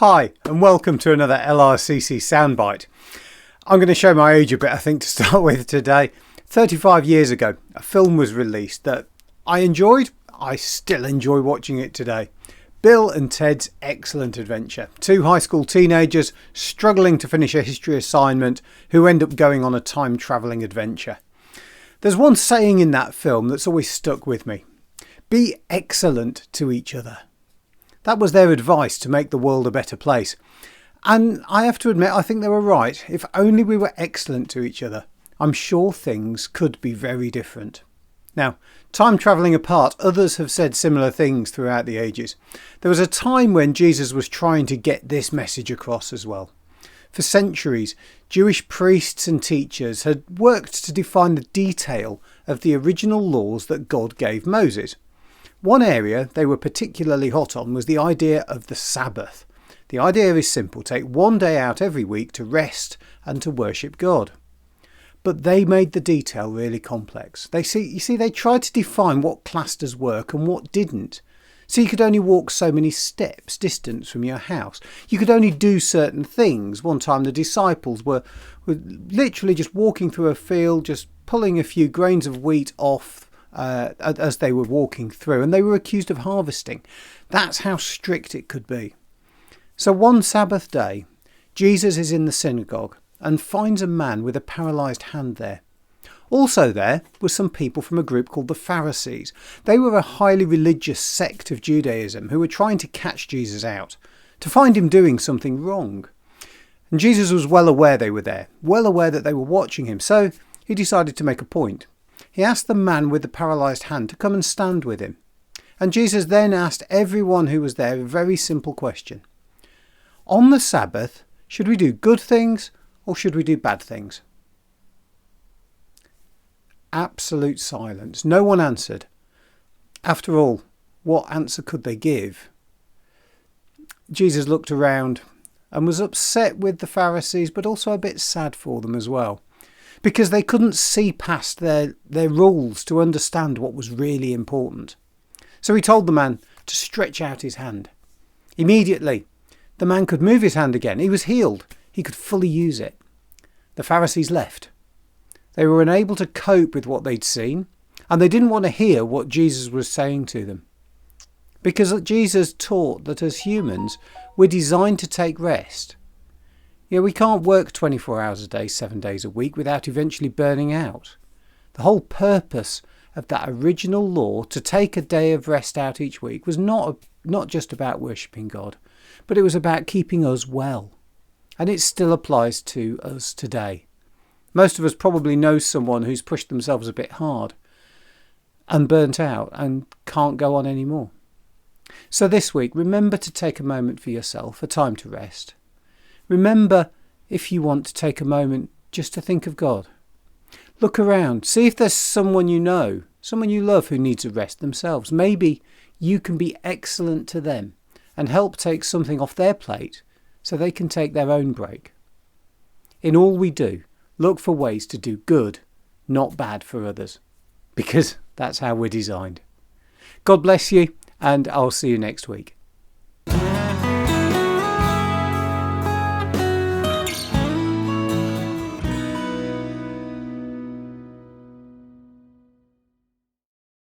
Hi and welcome to another LRCC Soundbite. I'm going to show my age a bit, I think, to start with today. 35 years ago, a film was released that I enjoyed. I still enjoy watching it today. Bill and Ted's Excellent Adventure. Two high school teenagers struggling to finish a history assignment who end up going on a time-travelling adventure. There's one saying in that film that's always stuck with me. Be excellent to each other. That was their advice to make the world a better place. And I have to admit, I think they were right. If only we were excellent to each other, I'm sure things could be very different. Now, time travelling apart, others have said similar things throughout the ages. There was a time when Jesus was trying to get this message across as well. For centuries, Jewish priests and teachers had worked to define the detail of the original laws that God gave Moses. One area they were particularly hot on was the idea of the Sabbath. The idea is simple: take one day out every week to rest and to worship God. But they made the detail really complex. They tried to define what classed as work and what didn't. So you could only walk so many steps distance from your house. You could only do certain things. One time the disciples were literally just walking through a field, just pulling a few grains of wheat off as they were walking through, and they were accused of harvesting. That's how strict it could be. So one Sabbath day, Jesus is in the synagogue and finds a man with a paralysed hand there. Also there were some people from a group called the Pharisees. They were a highly religious sect of Judaism who were trying to catch Jesus out, to find him doing something wrong. And Jesus was well aware they were there, well aware that they were watching him, so he decided to make a point. He asked the man with the paralysed hand to come and stand with him. And Jesus then asked everyone who was there a very simple question. On the Sabbath, should we do good things or should we do bad things? Absolute silence. No one answered. After all, what answer could they give? Jesus looked around and was upset with the Pharisees, but also a bit sad for them as well, because they couldn't see past their rules to understand what was really important. So he told the man to stretch out his hand. Immediately, the man could move his hand again. He was healed. He could fully use it. The Pharisees left. They were unable to cope with what they'd seen, and they didn't want to hear what Jesus was saying to them. Because Jesus taught that as humans, we're designed to take rest. We can't work 24 hours a day, 7 days a week without eventually burning out. The whole purpose of that original law to take a day of rest out each week was not just about worshipping God, but it was about keeping us well. And it still applies to us today. Most of us probably know someone who's pushed themselves a bit hard and burnt out and can't go on anymore. So this week, remember to take a moment for yourself, a time to rest. Remember, if you want to take a moment just to think of God. Look around, see if there's someone you know, someone you love who needs a rest themselves. Maybe you can be excellent to them and help take something off their plate so they can take their own break. In all we do, look for ways to do good, not bad for others, because that's how we're designed. God bless you, and I'll see you next week.